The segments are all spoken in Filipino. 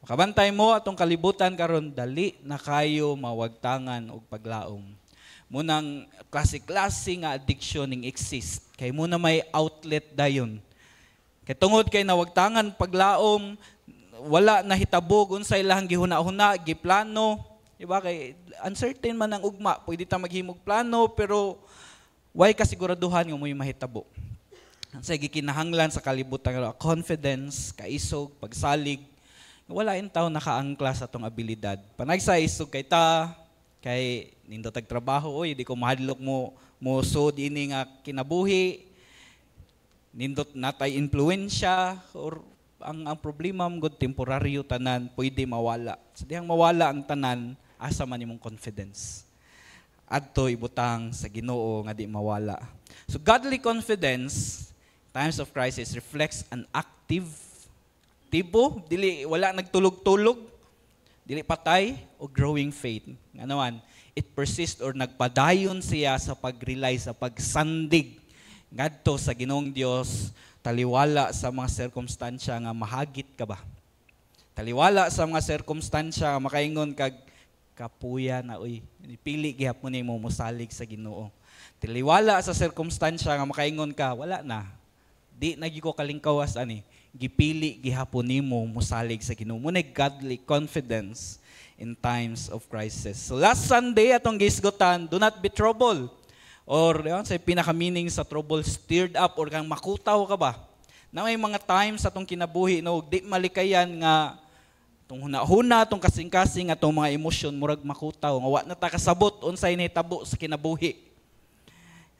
Makabantay mo atong kalibutan karon dali na kayo mawagtangan og paglaom. Munang klase-klase nga addiction ning exist. Kay muna may outlet dayon. Kay tungod kay nawagtangan paglaom, wala na hitabog unsay ilang gihuna-huna, giplano. Diba kay uncertain man ang ugma, pwede ta maghimog plano pero way kasiguraduhan nga mo'y mahitabo. Unsay gikinahanglan sa kalibutan confidence, kaisog, pagsalig. Wala in taon nakaangkla sa atong abilidad. Panay sa isog kay nindot tag trabaho oy di ko mahadlok mo sud ini nga kinabuhi. Nindot natay influensya or ang problema mo gud temporaryo tanan pwede mawala. Sa dihang mawala ang tanan asa man imong confidence. Adto ibutang sa Ginoo nga di mawala. So godly confidence times of crisis reflects an active dili wala nagtulog-tulog, dili patay o growing faith. Nganoan, it persists or nagpadayon siya sa pag-rely sa pagsandig ngadto sa Ginoong Dios, taliwala sa mga sirkumstansya nga mahagit ka ba. Taliwala sa mga sirkumstansya nga makaingon kag kapuya na uy, pili gihapon nimo mosalig sa Ginoo. Taliwala sa sirkumstansya nga makaingon ka wala na. Di na gyud ko kalingkawas ani. Gipili gihapon nimo mosalig sa Ginoo. Munay godly confidence in times of crisis. So last Sunday atong gisgotan, do not be troubled. Or sa pinaka-meaning sa trouble, stirred up or kang makutaw ka ba? Na may mga times atong kinabuhi no di malikayan nga tong huna-huna tong kasing-kasing atong mga emosyon murag makutaw nga wa na ta kasabot unsay nahitabo sa kinabuhi.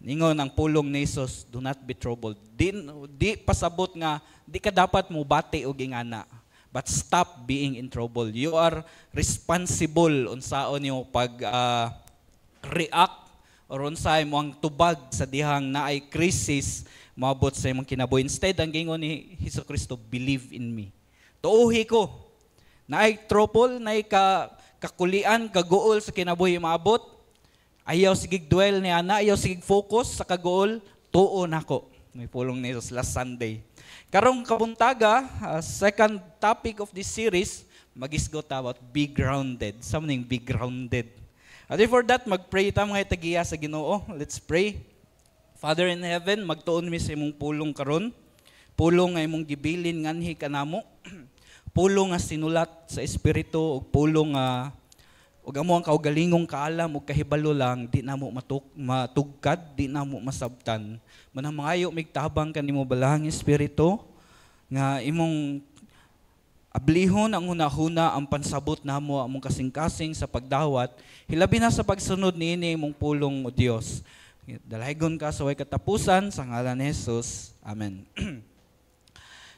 Ningon ang pulong ni Jesus, do not be troubled. Di pasabot nga, di ka dapat mo bati og ingana. But stop being in trouble. You are responsible unsaon yung pag-react or unsay mo ang tubag sa dihang naay crisis maabot sa imong kinabuhi. Instead, ang gingon ni Hesukristo, believe in me. Tuuhi ko. Naay trouble, naay kakulian, kaguol sa kinabuhi maabot. Ayaw sigig dwell ni ana, ayaw sigig focus sa kagool, tuon ako. May pulong ni Jesus last Sunday. Karong kabuntaga, second topic of this series, magisgot about be grounded. Something be grounded. At for that, mag-pray ta mga itagiya sa Ginoo. Let's pray. Father in heaven, magtuon mi sa imong pulong karon. Pulong nga imong gibilin nganhi kanamo. Pulong nga sinulat sa espiritu ug pulong nga ug amo ang kaugalingong kaalam ug kahibalo lang di namo matugkad, di namo masabtan. Manang mangayo migtabang kanimo balahang espiritu nga imong ablihon ang hunahuna ang pansabot namo among kasing-kasing sa pagdawat, hilabi na sa pagsunod niini imong pulong o Dios. Dalahaygon ka sa way katapusan sa ngalan ni Jesus. Amen.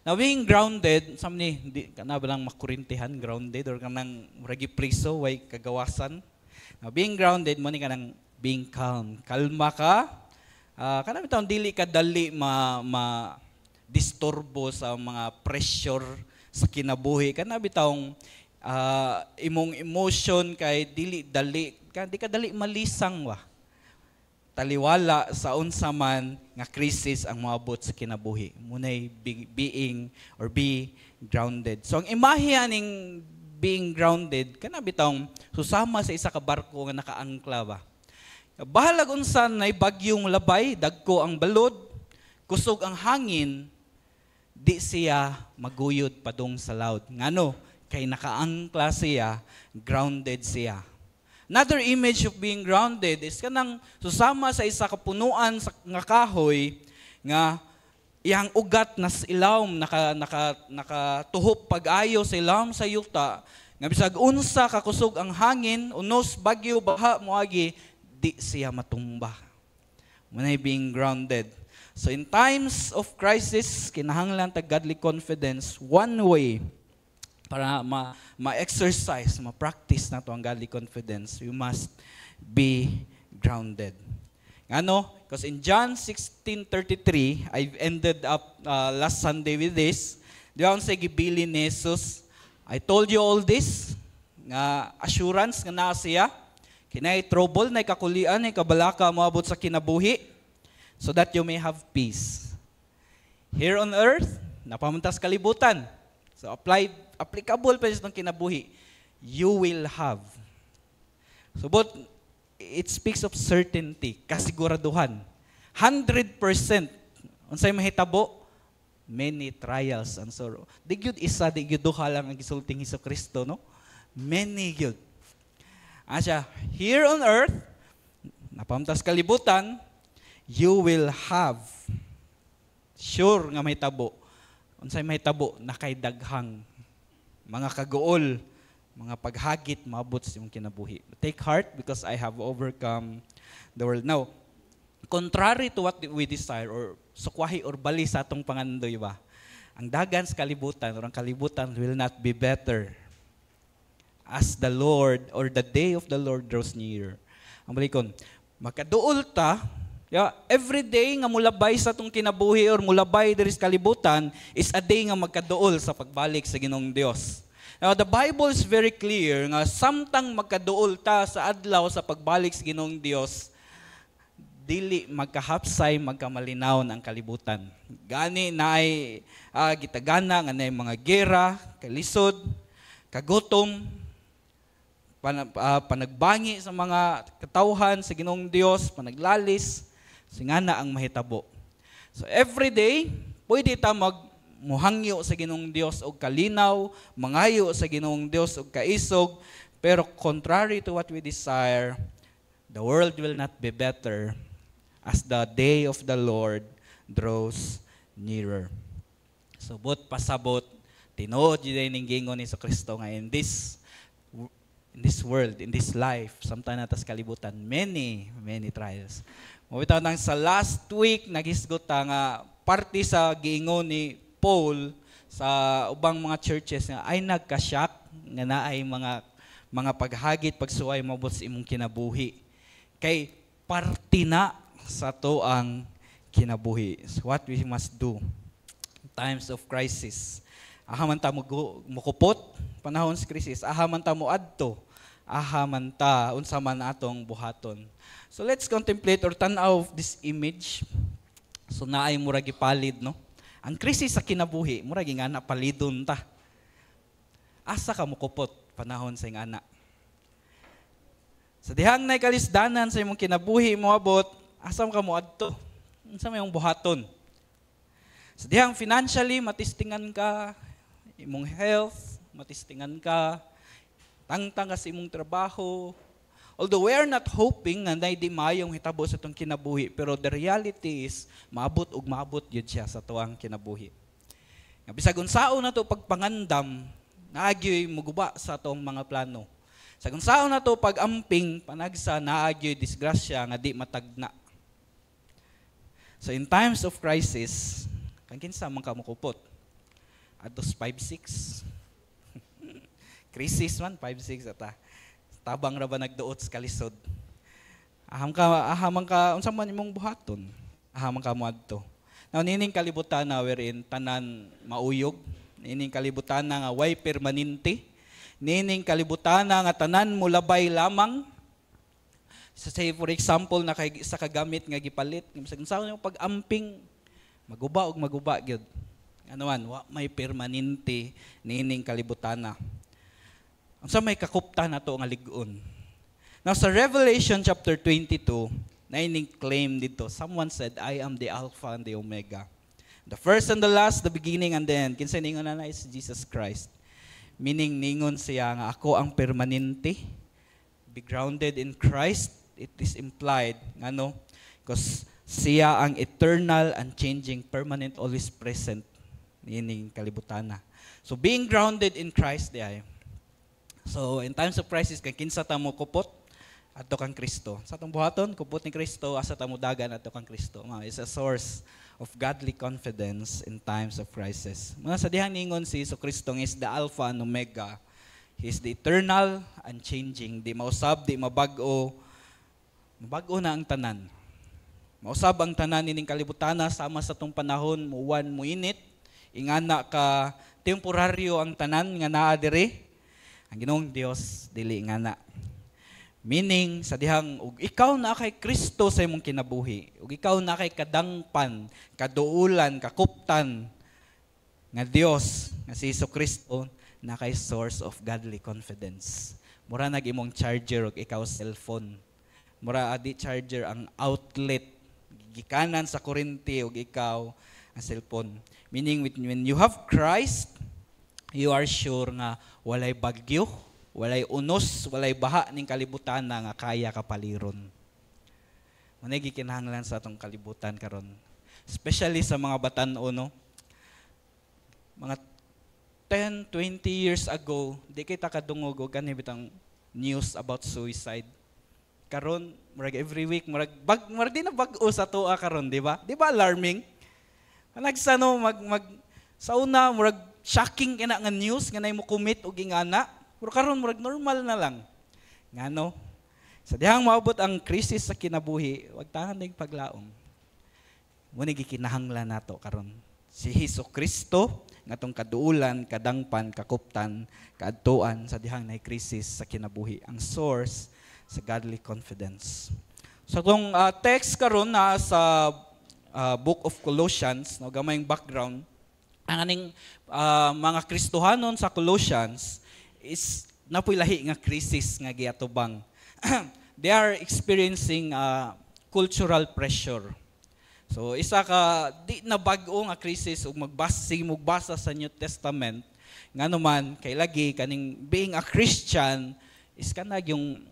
Now, being grounded, samni, hindi ka na ba lang makurintihan, grounded, or ka nang ragi priso, way kagawasan. Now, being grounded, mo ni ka nang being calm. Kalma ka. Kanami taong dili ka dali disturbo sa mga pressure sa kinabuhi. Kanami taong imong emotion kay dili dali, di ka dali malisang wa. Taliwala sa unsa man nga crisis ang moabot sa kinabuhi. Munay being or be grounded. So ang imahe ning being grounded kana bitong susama sa isa ka barko nga nakaangkla ba. Bahalag unsa nay bagyong labay, dagko ang balod, kusog ang hangin, di siya maguyod padung sa laut. Ngano? Kay nakaangkla siya, grounded siya. Another image of being grounded is kanang susama sa isa ka punuan sa nga kahoy nga iyang ugat nas ilawom nakatuhop pag-ayo sa ilawom sa yuta nga bisag unsa ka kusog ang hangin unos bagyo baha moagi di siya matumba. Munay being grounded. So in times of crisis kinahanglan ta godly confidence. One way para ma-exercise, ma-practice na to ang godly confidence, you must be grounded. Ano? Because in John 16:33, I've ended up last Sunday with this. Di ba sa gibilin ni Jesus, I told you all this, nga assurance nga naa siya, kinay trouble, na kakulian, na kabalaka, moabot sa kinabuhi, so that you may have peace. Here on earth, napamuntas kalibutan. So apply applicable pa sa itong kinabuhi, you will have. So but it speaks of certainty, kasiguraduhan. 100%. Unsay mahitabo? Many trials and sorrow. Di gyud isa, di gyud duha lang ang gisulting Hesukristo, no? Many gyud. Asya, here on earth, napamtas kalibutan, you will have. Sure nga mahitabo. Unsay mahitabo? Nakaidaghang mga kagool, mga paghagit, maabot sa imong kinabuhi. Take heart because I have overcome the world. Now, contrary to what we desire or sukwahi or bali sa atong pangandoy ba, ang dagan sa kalibutan or ang kalibutan will not be better as the Lord or the day of the Lord draws near. Ang balikon, makaduol ta, every day nga mulabay sa atong kinabuhi or mulabay diri sa kalibutan is a day nga magkaduol sa pagbalik sa Ginoong Dios. Now, the Bible is very clear nga samtang magkaduol ta sa adlaw sa pagbalik sa Ginoong Dios, dili magkahapsay, magkamalinaw ang kalibutan. Gani na ay gitagana nga na mga gera, kalisod, kagutom, panagbangi sa mga katawhan sa Ginoong Dios, panaglalis, singana ang mahitabo. So every day, pwede ta muhangyo sa Ginoong Dios og kalinaw, mangayo sa Ginoong Dios og kaisog, pero contrary to what we desire, the world will not be better as the day of the Lord draws nearer. So, but pasabot, tinuod yun ning gingon ni Kristo nga in this world, in this life, samtang natas kalibutan, many trials. Mabitaw nang sa last week, nagisgot nga parte sa giingon ni Paul sa ubang mga churches nga ay nagka-shock nga naay mga paghagit, pagsuway, mabot sa imong kinabuhi. Kay parte na sa to ang kinabuhi. So what we must do in times of crisis. Ahaman ta mukupot panahon sa krisis, ahaman ta moadto, ahaman ta unsa man atong buhaton. So let's contemplate or tan-aw this image. So naay murag gipalid, no? Ang krisis sa kinabuhi, murag ingana palidon ta. Asa ka mukupot panahon sa ingana. Sa dihang nay kalisdanan sa imong kinabuhi moabot, asam ka mo adto? Unsa may imong buhaton? Sa dihang financially matistingan ka, imong health matistingan ka, tangtang ka sa imong trabaho. Although we are not hoping nga nay di mayong hitabo sa tong kinabuhi, pero the reality is maabot ug maabot gyud siya sa tuang kinabuhi. Nga bisag unsaon na to pagpangandam, naagyoy muguba sa tong mga plano. Sa unsaon na to pag-amping, panagsa naagyoy disgrasya nga di matagna. So in times of crisis, kang kinsa man ka mukupot? Atos 5-6. Crisis man 5-6 ata. Tabang ra ba nagduot sa kalisod? Ahamang ka unsa man imong buhaton? Ahamang ka mo adto. Now nining kalibutan na wherein tanan mauyog, nining kalibutan nga way permanente, nining kalibutan nga tanan mulabay lamang. So say for example na sa kagamit nga gipalit, sa yung pag-amping maguba og maguba gyud. Ano man, may permanente nining kalibutana. Unsa may kakuptan nato nga lig-on. Now sa Revelation chapter 22, na ining claim dito, someone said, I am the Alpha and the Omega. The first and the last, the beginning and the end. Kinsa ningon na is Jesus Christ. Meaning ningon siya nga ako ang permanente, be grounded in Christ. It is implied, ano, because siya ang eternal, unchanging, permanent, always present nining kalibutana. So being grounded in Christ, so in times of crisis, kay kinsa ta mo kupot adto kang Kristo. Sa atong buhaton, kupot ni Kristo, asa ta mo dagan adto kang Kristo. It's a source of godly confidence in times of crisis. Mga sa dihang ningon si Kristo is the Alpha and Omega. He is the eternal, unchanging, di mausab, di mabago. Mabago na ang tanan. Mausab ang tanan nining kalibutana sama sa tong panahon, muwan, muinit. Ingana ka temporaryo ang tanan nga naa diri. Ang Ginoong Dios dili ingana. Meaning sa dihang ug ikaw na kay Kristo sa imong kinabuhi, ug ikaw na kay kadangpan, kaduulan, kakuptan nga Dios nga si Kristo, na kay source of godly confidence. Mura nag imong charger og ikaw cellphone. Mura adi charger ang outlet gikanan sa kuryente og ikaw ang cellphone. Meaning when you have Christ, you are sure nga walay bagyo, walay unos, walay baha ning kalibutan na nga kaya kapaliron. Manay gikinahanglan sa atong kalibutan karon. Especially sa mga batan-o, no? Mga 10, 20 years ago, di kita kadungog o ganun bitang news about suicide. Karon, murag every week, murag di na bag-o sa tuwa karon, di ba? Di ba alarming? Nagsano, sa una, murag shocking kina nga news, nga na mo commit o gingana. Pero karon, murag normal na lang. Nga no? Sa dihang maabot ang krisis sa kinabuhi, wag tahan na yung paglaom. Muna gikinahanglan nato karon. Si Hesukristo, nga tong kaduulan, kadangpan, kakuptan, kaadtuan sa dihang na krisis sa kinabuhi. Ang source sa godly confidence. So itong text karon na sa Book of Colossians, no, gamayng background, ang aning mga Kristohanon sa Colossians is napoy lahi nga krisis nga giatubang. They are experiencing cultural pressure. So isa ka di na bag-o nga krisis ug magbasa sa New Testament nga naman kay lagi kaning being a Christian is kanag yung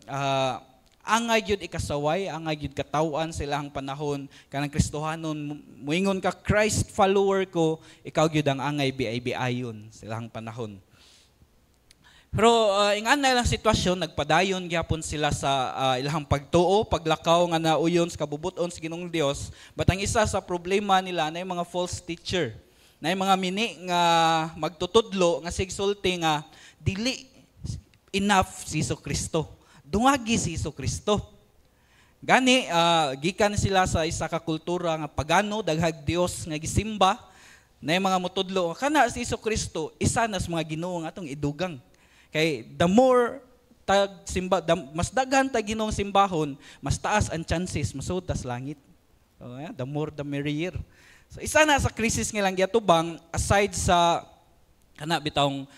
angay gyud ikasaway, angay gyud katawan sa ilahang panahon kanang Kristohanon moingon ka Christ follower ko, ikaw gyud ang angay biay-biayon sa ilahang panahon. Pero ingan na ilang sitwasyon, nagpadayon gyapon sila sa ilahang pagtuo, paglakaw nga nauyon sa kabubuton sa Ginoong Dios. But ang isa sa problema nila na yung mga false teacher, na yung mga mini nga magtutudlo nga sigsulti nga dili enough si Hesukristo. Dungagi si Hesukristo. Gani gikan sila sa isa ka kultura nga pagano, daghag Dios nga gisimba, na yung mga mutudlo kana si Hesukristo isa na sa mga Ginoo nga atong idugang. Kay the more mas daghan ta Ginoong simbahon, mas taas ang chances masud tas langit. So, the more the merrier. So isa na sa krisis nga lang giatubang aside sa kana bitawng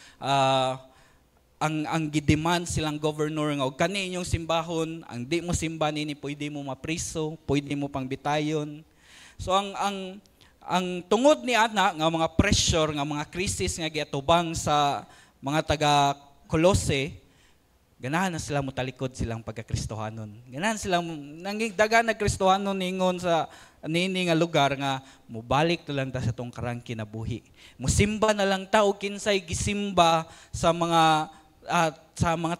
ang gidemand silang governor nga og kani inyong simbahon, ang di mo simba nini pwede mo mapriso, pwede mo pang bitayon. So ang tungod ni ana nga mga pressure nga mga krisis nga giatubang sa mga taga Colossae, ganahan na sila mutalikod silang pagka-Kristohanon. Ganahan silang daga nag-Kristohanon ningon sa nini nga lugar nga mubalik na lang ta sa tong karang kinabuhi. Musimba na lang ta og kinsay gisimba sa mga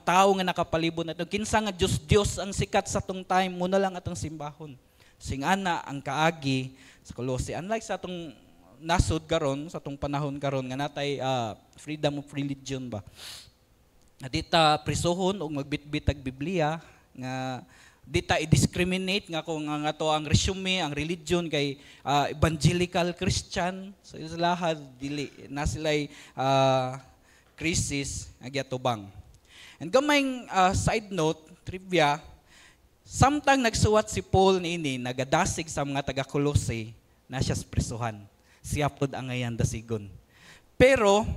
tao nga nakapalibot nato. Kinsa nga Dios ang sikat sa tong time, mo na lang atong simbahon. Singana ang kaagi sa Colossae. Unlike sa atong nasod karon, sa atong panahon karon nga natay freedom of religion ba. Dita prisuhon og magbitbit og Biblia nga dita i-discriminate nga kung ang ato ang resume ang religion kay evangelical Christian, so ilaha dili na sila'y crisis nga giatubang. And gamayng side note trivia, samtang nagsuwat si Paul niini nagadasig sa mga taga Colossae na siya prisuhan, siya pod ang ayan dasigon. Pero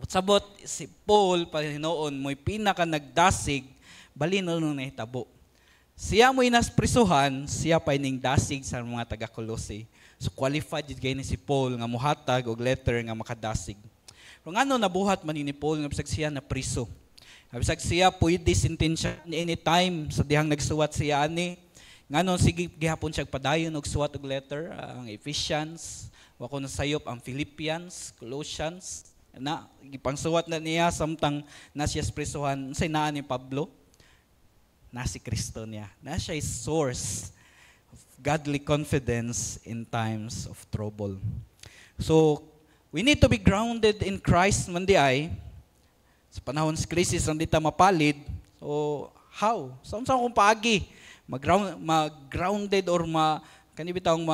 sabot si Paul palihinoon mo'y pinaka nagdasig balino nung nahitabo. Siya mo'y nasprisuhan, siya pa ning dasig sa mga taga Colossae. So qualified jud kay ni si Paul nga mohatag og letter nga makadasig. Pero ngano nabuhat man ni Paul nga bisag siya na priso. Bisag siya pwede sentensya anytime sa dihang nagsuwat siya ani. Ngano sige gihapon siya padayon og suwat og letter ang Ephesians, wa ko nasayop ang Philippians, Colossians. Na gipangsuwat na niya samtang na siya prisuhan say naa ni Pablo na si Kristo niya na siya is source of godly confidence in times of trouble. So we need to be grounded in Christ man di ay sa panahon sa krisis ang dita mapalid. So how sa kung paagi mag-grounded or kani bitawng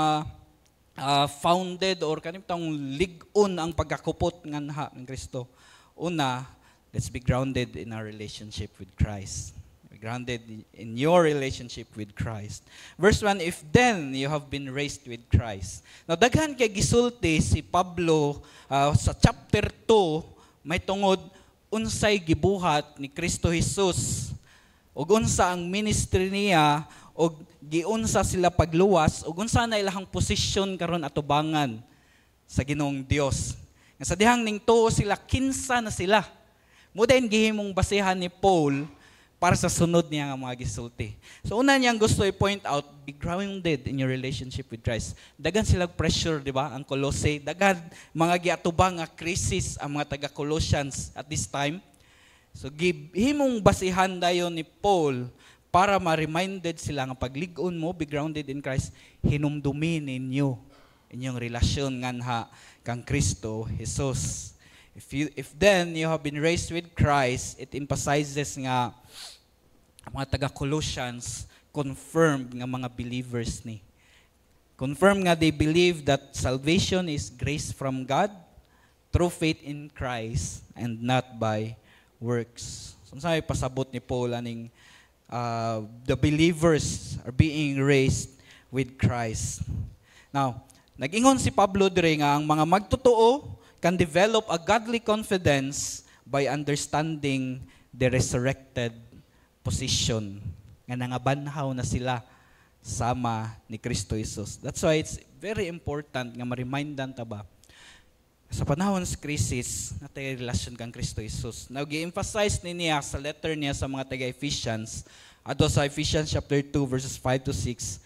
founded or kanitang ligon ang pagkakupot nga naha ng Kristo. Una, let's be grounded in our relationship with Christ. Be grounded in your relationship with Christ. Verse 1, if then you have been raised with Christ. Now, daghan kay gisulti si Pablo sa chapter 2, may tungod unsay gibuhat ni Kristo Jesus ug unsa ang ministry niya ug giunsa sila pagluwas ug unsa na ilahang posisyon karon atubangan sa Ginoong Dios. Nga sa dihang ning tuo sila kinsa na sila. Mo din gihimong basihan ni Paul para sa sunod niya nga mga gisulti. So una niyang gusto i-point out, be grounded in your relationship with Christ. Dagan silang pressure, di ba? Ang Colossae, dagan mga giatubang nga crisis ang mga taga Colossians at this time. So gihimong basihan dayon ni Paul para ma-reminded sila nga paglig-on mo, be grounded in Christ, hinumdumin ninyo inyong relasyon nganha kang Kristo Jesus. If then you have been raised with Christ, it emphasizes nga mga taga-Colossians confirmed nga mga believers ni. Confirm nga they believe that salvation is grace from God through faith in Christ and not by works. So sa pasabot ni Paul aning the believers are being raised with Christ. Now, nag-ingon si Pablo dire nga ang mga magtotoo can develop a godly confidence by understanding the resurrected position. Nga nangabanhaw na sila sama ni Kristo Jesus. That's why it's very important nga ma-remindan ta ba sa panahon sa crisis na tayo relasyon kang Kristo Jesus. Now, gi-emphasize niya sa letter niya sa mga taga-Ephesians, ato sa Ephesians chapter 2 verses 5 to 6,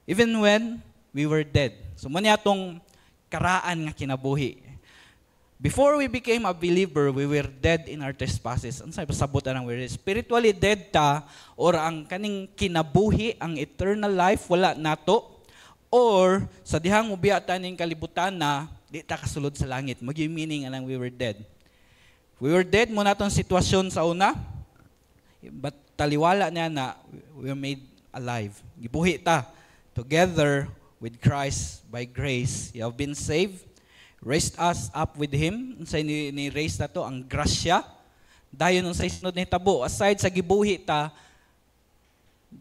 even when we were dead. So, muna itong karaan nga kinabuhi. Before we became a believer, we were dead in our trespasses. Ano sa'yo, pasabutan ng we're spiritually dead ta, or ang kaning kinabuhi, ang eternal life, wala nato, or sa dihang ubiyatan ng kalibutan na, di ta kasulod sa langit. Mag-yung meaning anang we were dead. We were dead mo na itong sitwasyon sa una, but taliwala niya na we were made alive. Gibuhi ta, together with Christ by grace, you have been saved, raised us up with Him. Unsay ni-raise na to, ang grasya. Dayon unsay sunod ni tabo. Aside sa gibuhi ta,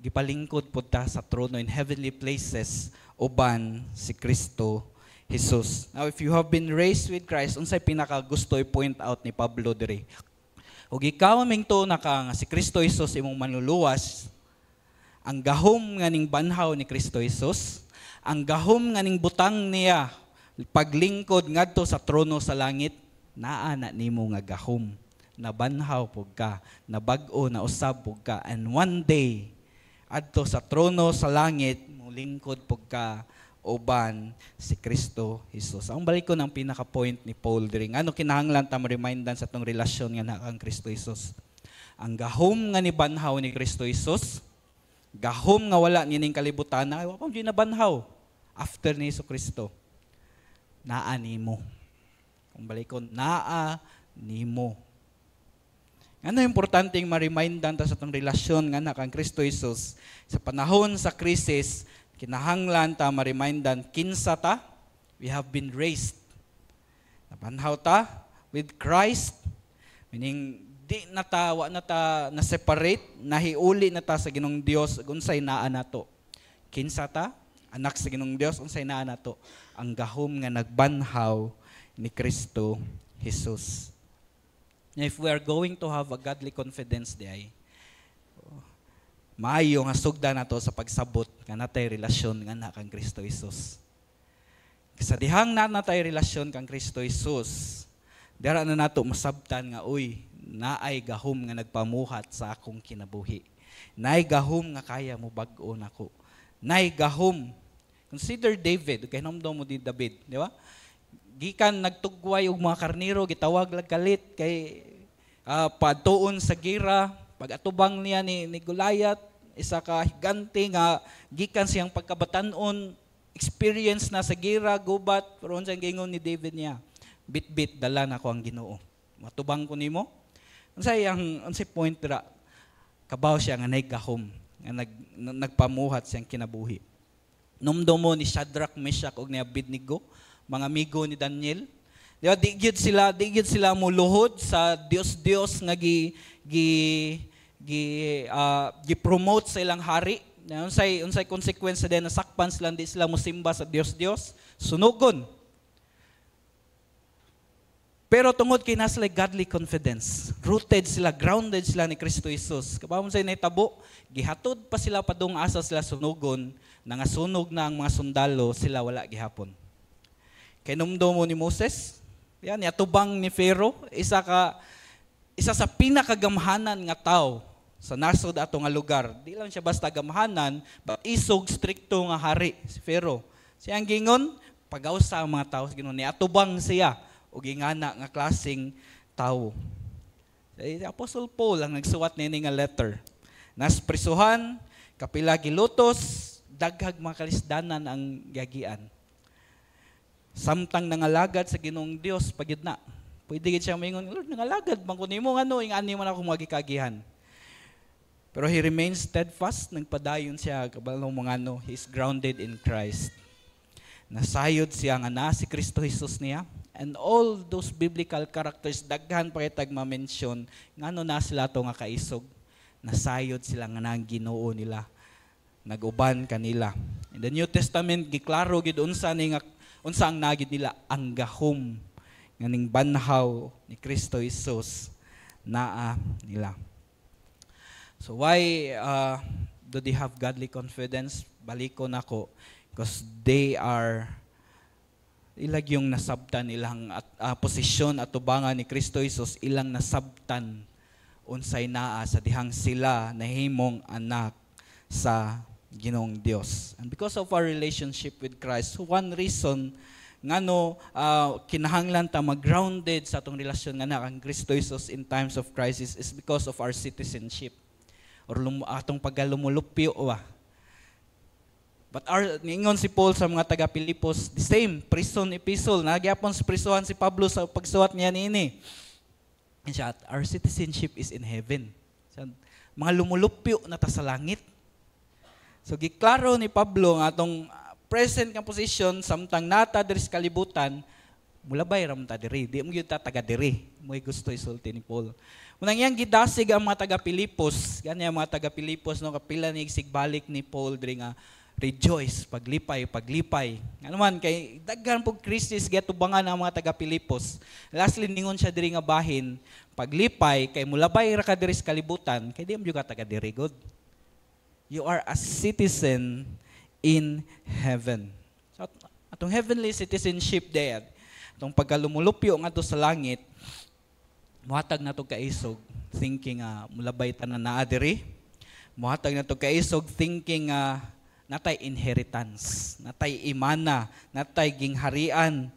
gipalingkod po ta sa trono in heavenly places, uban si Kristo Jesus. Now, if you have been raised with Christ, unsay pinaka gusto i-point out ni Pablo dire. Ug ikaw mingto na ka nga si Kristo Jesus imong manluluwas, ang gahom nga ning banhaw ni Kristo Jesus, ang gahom nga ning butang niya paglingkod ngadto sa trono sa langit, naa na nimo nga gahom, nabanhaw pug ka, nabag-o na usab pug ka, and one day adto sa trono sa langit mulingkod pug ka uban si Kristo Jesus. Ang balik ko ng pinaka-point ni Paul diri, ano kinahanglan ta ma-remindan sa tong relasyon nga na kang Kristo Jesus. Ang gahom nga ni banhaw ni Kristo Jesus, gahom nga wala nining kalibutan na wa pa gyud nabanhaw after ni Kristo. Naa nimo. Kung balikon, naa nimo. Ano importanteng ma-remindan ta sa itong relasyon nga na kang Kristo Jesus sa panahon sa krisis, kinahanglan ta ma-remindan kinsa ta, we have been raised. Nabanhaw ta with Christ, meaning di na ta, wa na ta na-separate, nahiuli na ta sa Ginoong Dios, unsay naa nato. Kinsa ta? Anak sa Ginoong Dios, unsay naa nato? Ang gahom nga nagbanhaw ni Kristo Jesus. Now, if we are going to have a godly confidence diay, maayo nga sugda nato sa pagsabot nga natay relasyon nga na kang Kristo Jesus. Sa dihang na natay relasyon kang Kristo Jesus, dira na nato masabtan nga uy, naay gahom nga nagpamuhat sa akong kinabuhi. Naay gahom nga kaya mo bag-o nako. Naay gahom. Consider David, kay nomdo mo di David, di ba? Gikan nagtugway og mga karniro, gitawag lag kalit kay padtuon sa gira, pag-atubang niya ni Goliath, isa ka higante nga gikan siyang pagkabatanon, experience na sa gira, gubat, pero unsay gingon ni David niya, bit-bit dala na ko ang Ginoo. Matubang ko nimo. Unsay point dira? Kabaw siya nga naigahom, nga nagpamuhat siyang kinabuhi. Numdo mo ni Shadrach, Meshach ug ni Abednego, mga amigo ni Daniel. Di ba, digid sila muluhod sa Dios nga gi-promote sa ilang hari. Unsay consequence din nasakpan sila, di sila mosimba sa Dios. Sunugon. Pero tungod kay nasa sila godly confidence, rooted sila, grounded sila ni Kristo Jesus. Kapag sa nahitabo, gihatod pa sila padung asa sila sunugon, nangasunog na ang mga sundalo, sila wala gihapon. Kay numdo mo ni Moses, yan, atubang ni Pharaoh, isa sa pinakagamhanan nga tao sa nasod ato nga lugar. Di lang siya basta gamhanan, but isog stricto nga hari si Pharaoh. Siyang gingon, pagawsa ang mga tao, ginon ni atubang siya o gingana nga klaseng tao. Si Apostle Paul ang nagsuwat nini nga letter. Nas prisuhan, kapila gilutos, daghag mga kalisdanan ang gagian. Samtang nangalagad sa Ginoong Dios pagid na. Pwede gid siya maingon, Lord, nangalagad bang kun nimo ngano ing ani man ako magikagihan. Pero he remains steadfast, nagpadayon siya kabalo mga ano, he is grounded in Christ. Nasayod siya nga na si Kristo Jesus niya. And all those biblical characters, daghan pa kitag ma-mention, ngano na sila to nga kaisog. Nasayod sila nga nang Ginoo nila. Naguban kanila. In the New Testament, giklaro gid unsa ang nagid nila ang gahom nganing banhaw ni Kristo Jesus naa nila. So why do they have godly confidence? Balikon ako because they are ilag yung nasabtan ilang posisyon at tubangan ni Kristo Jesus, ilang nasabtan unsay naa sa dihang sila nahimong anak sa Ginoong Dios. And because of our relationship with Christ, one reason ngano kinahanglan ta mag-grounded sa atong relasyon nga na kang Kristo Jesus in times of crisis is because of our citizenship or atong paggalumulupyo But niingon si Paul sa mga taga-Pilipos, the same, prison epistle. Nagyapon sa prisuhan si Pablo sa pagsuwat niya niini. Our citizenship is in heaven. Mga lumulupyo na ta sa langit. So giklaro ni Pablo nga atong present nga position samtang nata diri sa kalibutan, mulabay ra man ta diri. Di mo gyud ta taga diri. Moy gusto isulti ni Paul. Munang yang gidasig ang mga taga-Pilipos, gani ang mga taga-Pilipos no kapila ni sigbalik ni Paul diri nga rejoice, paglipay. Ano man, kay daghan po Kristus gatubangan ang mga taga-Pilipos. Lastly, ningon siya diri nga bahin, paglipay, kay mulabay ra ka diri sa kalibutan, kay di mo ka taga-diri, good. You are a citizen in heaven. So, atong heavenly citizenship there, atong pagkalumulupyo nga to sa langit, muhatag na to kaisog, thinking mulabay tanan naa diri. Muhatag na to kaisog, thinking natay inheritance, natay imana, natay gingharian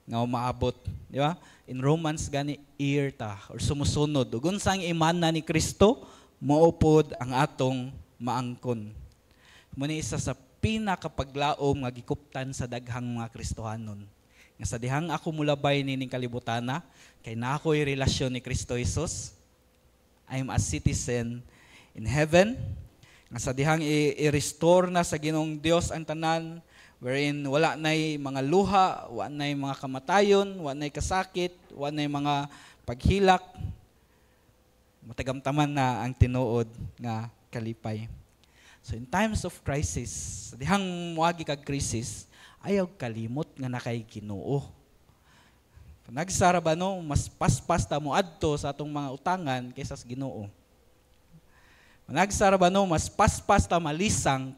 nga umaabot, di ba? In Romans gani ear ta or sumusunod. Ug unsang imana ni Kristo maupod ang atong maangkon. Muna isa sa pinakapaglaom nga gikuptan sa daghang mga Kristohanon. Nga sa dihang ako mulabay nining kalibutana, kay na ako'y relasyon ni Kristo Jesus, I am a citizen in heaven. Nga sa dihang i-restore na sa Ginoong Dios ang tanan, wherein wala na'y mga luha, wala na'y mga kamatayon, wala na'y kasakit, wala na'y mga paghilak. Matagamtaman na ang tinuod nga kalipay. So in times of crisis, sa dihang muagi kag krisis, ayaw kalimot nga nakay Ginoo. Nagsara ba no, mas paspas ta mo adto sa atong mga utangan kaysa sa Ginoo. Nagsara ba no, mas paspas ta malisang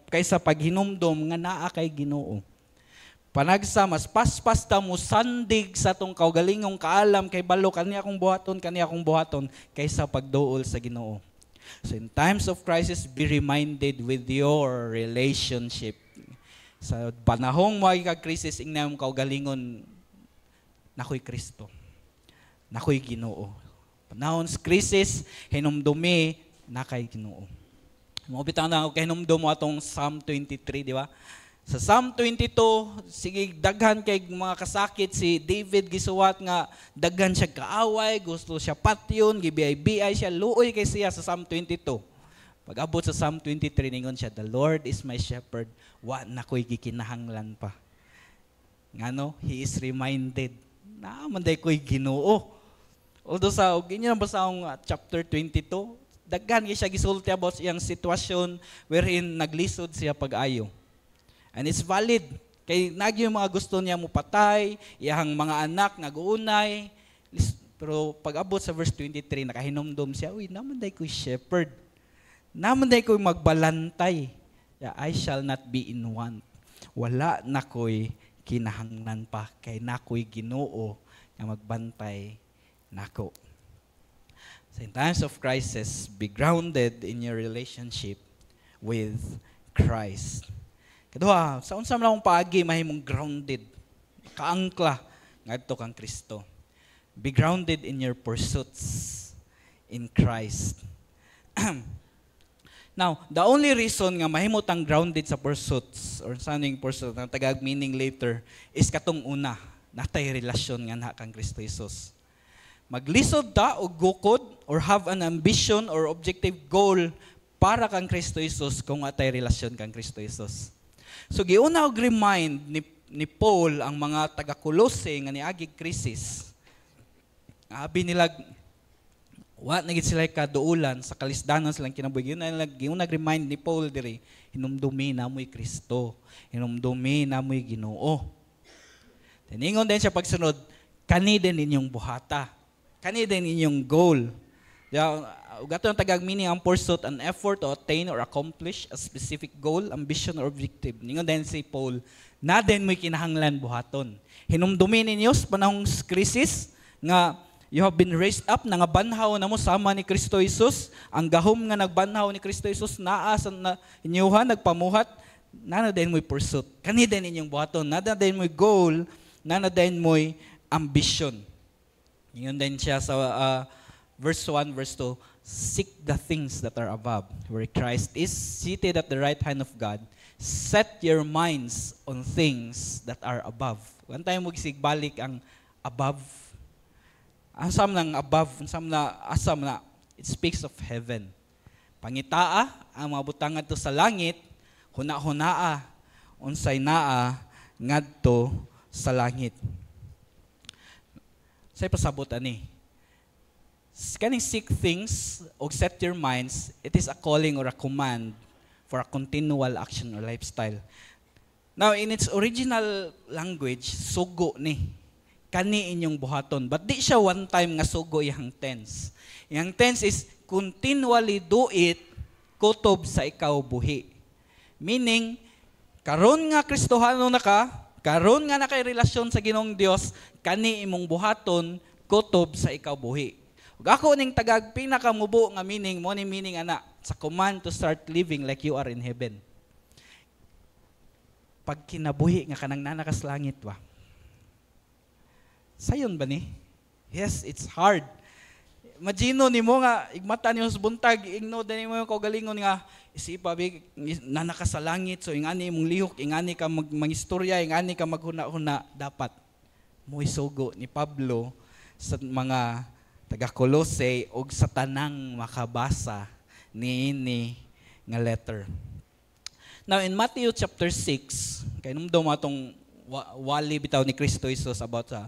kaysa paghinumdom nga naa kay Ginoo. Panagsa mas paspas ta mo sandig sa tong kaugalingong kaalam kay balo kaniya akong buhaton kaysa pagduol sa Ginoo. So in times of crisis, be reminded with your relationship. Sa panahong mo kag krisis ingna mong kaugalingon, nakoy Kristo, nakoy Ginoo. Panahon sa krisis, hinumdumi na kay Ginoo. Mabitaw na ako kay hinumdum mo atong Psalm 23, di ba? Sa Psalm 22, sige daghan kay mga kasakit si David gisuwat nga daghan siya kaaway, gusto siya patyon, gibiyay-biyay siya, luoy kay siya sa Psalm 22. Pag abot sa Psalm 23 ningon siya, the Lord is my shepherd, wa na ko'y gikinahanglan pa. Ngano, he is reminded na manday ko'y Ginoo. Although sa ganyan basa ang chapter 22, daghan siya gisulti about iyang sitwasyon wherein naglisod siya pag-ayo. And it's valid. Kay nagyo yung mga gusto niya mo patay, iyang mga anak naguunay. Pero pag abot sa verse 23, nakahinomdom siya, uy, naman day ko'y shepherd. Naman day ko'y magbalantay. Yeah, I shall not be in want. Wala na ko'y kinahanglan pa, kay na ko'y Ginoo na magbantay nako. So in times of crisis, be grounded in your relationship with Christ. Kaduha, sa unsa man akong paagi mahimong grounded, kaangkla ngadto kang Kristo. Be grounded in your pursuits in Christ. Now, the only reason nga mahimot ang grounded sa pursuits or sa aning pursuit na tagag meaning later is katong una, natay relasyon nga na kang Kristo Jesus. Maglisod ta og gukod or have an ambition or objective goal para kang Kristo Jesus kung atay relasyon kang Kristo Jesus. So giuna og remind ni Paul ang mga taga-Colose nga niagig krisis. Abi nila wa na gid sila kaduulan sa kalisdanan silang kinabuhi. Giuna remind ni Paul diri, hinumdumi na mo'y Kristo, hinumdumi na mo'y Ginoo. Tiningon din siya pagsunod, kani din inyong buhata, kani din inyong goal. Gato ang tagag meaning ang pursuit, an effort to attain or accomplish a specific goal, ambition, or objective. Ningon din si Paul, na din mo'y kinahanglan buhaton. Hinumdumi ninyo sa panahong krisis nga you have been raised up, nangabanhaw na mo sama ni Kristo Jesus. Ang gahom nga nagbanhaw ni Kristo Jesus, naa sa inyuhan, nagpamuhat, na din mo'y pursuit. Kani din inyong buhaton, na din mo'y goal, na din mo'y ambition. Yun din siya sa verse 1, verse 2, seek the things that are above, where Christ is seated at the right hand of God. Set your minds on things that are above. Kung tayo magsigbalik ang above, asam ng above, asam na, it speaks of heaven. Pangitaa, ang mga butangan to sa langit, huna-hunaa, unsay naa, ngadto sa langit. Say pasabot ani. Kaning seek things or set your minds, it is a calling or a command for a continual action or lifestyle. Now, in its original language, sugo ni. Kani inyong buhaton. But di siya one time nga sugo yung tense. Yung tense is continually do it, kutob sa ikaw buhi. Meaning, karon nga Kristohano na ka, karon nga na kay relasyon sa Ginoong Dios, kani imong buhaton, kutob sa ikaw buhi. Ug ako ning tagag pinakamubo nga meaning mo ni meaning ana sa command to start living like you are in heaven. Pag kinabuhi nga kanang nana ka sa langit ba? Sayon ba ni? Yes, it's hard. Imagino nimo nga igmata niyo sa buntag, igno din mo yung kaugalingon nga isipa big nana ka sa langit, so ingani imong lihok, ingani ka mangistorya, ingani ka maghuna-huna, dapat mo isugo ni Pablo sa mga taga-Colose og sa tanang makabasa niini nga letter. Now in Matthew chapter 6, kay numdum atong wali bitaw ni Kristo Jesus about sa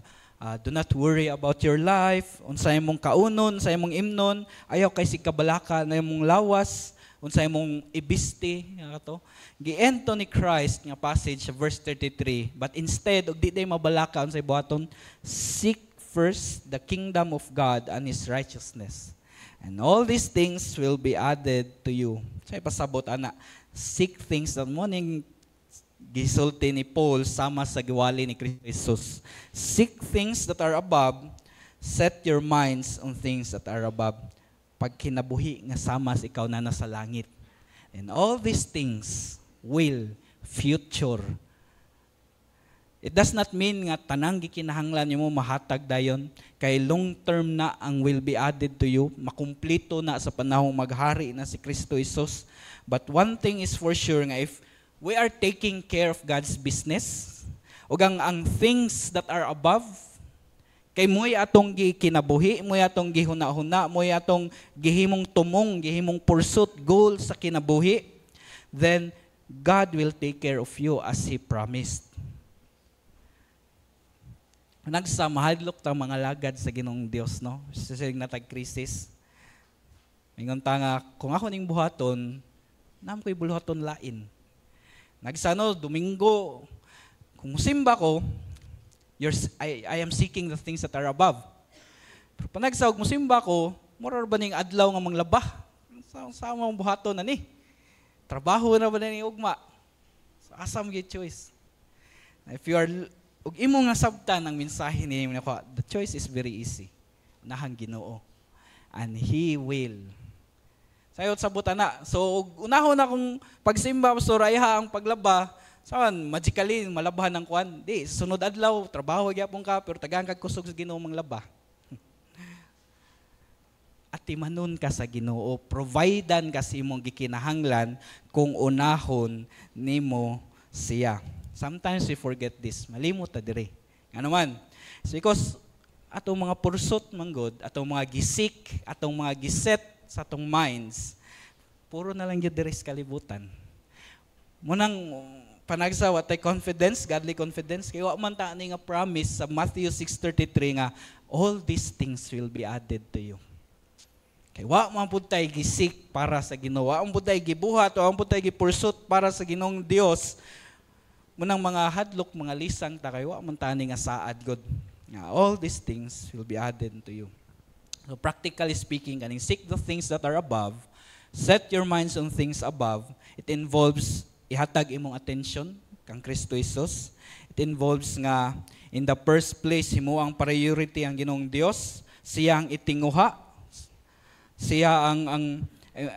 do not worry about your life, unsay imong kaunon, unsay imong imnon, ayaw kay si kabalaka na imong lawas, unsay imong ibiste nga to. Giento ni Christ nga passage sa verse 33, but instead og di day mabalaka unsay buhaton, seek first the kingdom of God and His righteousness, and all these things will be added to you. Say pasabot ana, seek things that morning gisulti ni Paul sama sa giwali ni Kristo Jesus. Seek things that are above, set your minds on things that are above. Pag kinabuhi nga sama sa ikaw na nasa langit. And all these things will future. It does not mean nga tanang gikinahanglan nimo mahatag dayon, kay long term na ang will be added to you, makumpleto na sa panahong maghari na si Kristo Jesus. But one thing is for sure nga, if we are taking care of God's business, ug ang things that are above, kay mo'y atong kinabuhi, mo'y atong gihuna-huna, mo'y atong gihimong tumong, gihimong pursuit, goal sa kinabuhi, then God will take care of you as He promised. Nagsamahadlok ta mga lagad sa Ginoong Dios, no? Sa siling natag-krisis. Mingon ta nga, kung ako ning buhaton, nam ko'y buhaton lain. Nagsano, Domingo, Kung musimba ko, I am seeking the things that are above. Pero panagsawag musimba ko, morar ba ning adlaw nga manglaba? Sa mong buhaton na ni? Trabaho na ba na ni ugma? So, asa mo yung choice? If you are, ug imo nga sabtan ang mensahe ni nako, the choice is very easy. Unahang Ginoo. And He will. Sayot sa butana. So, unahon na kung pagsimba, surayha ang paglaba, saan, magically, malabahan ng kwan. Di, sunod adlaw, trabaho gyapon ka, pero tagaan kag kusog sa Ginoo manglaba. At timanon ka sa Ginoo, providean ka sa imong gikinahanglan kung unahon nimo siya. Sometimes we forget this. Malimot ta dire. Ano man? So because atong mga pursuit manggod, atong mga gisik, atong mga giset sa atong minds, puro na lang gyud dire sa kalibutan. Munang panagsawa tay confidence, godly confidence, kay wa man ta ani nga promise sa Matthew 6:33 nga all these things will be added to you. Kay wa man pud tay gisik para sa Ginoo, wa man pud tay gibuhat, wa man pud tay gipursuit para sa Ginoong Dios. Munang mga hadlok, mga lisang ta kay wa man ta ani nga saad god. All these things will be added to you. So practically speaking, kaning seek the things that are above, set your minds on things above. It involves ihatag imong attention kang Kristo Jesus. It involves nga in the first place himo ang priority ang Ginoong Dios, siya ang itinguha. Siya ang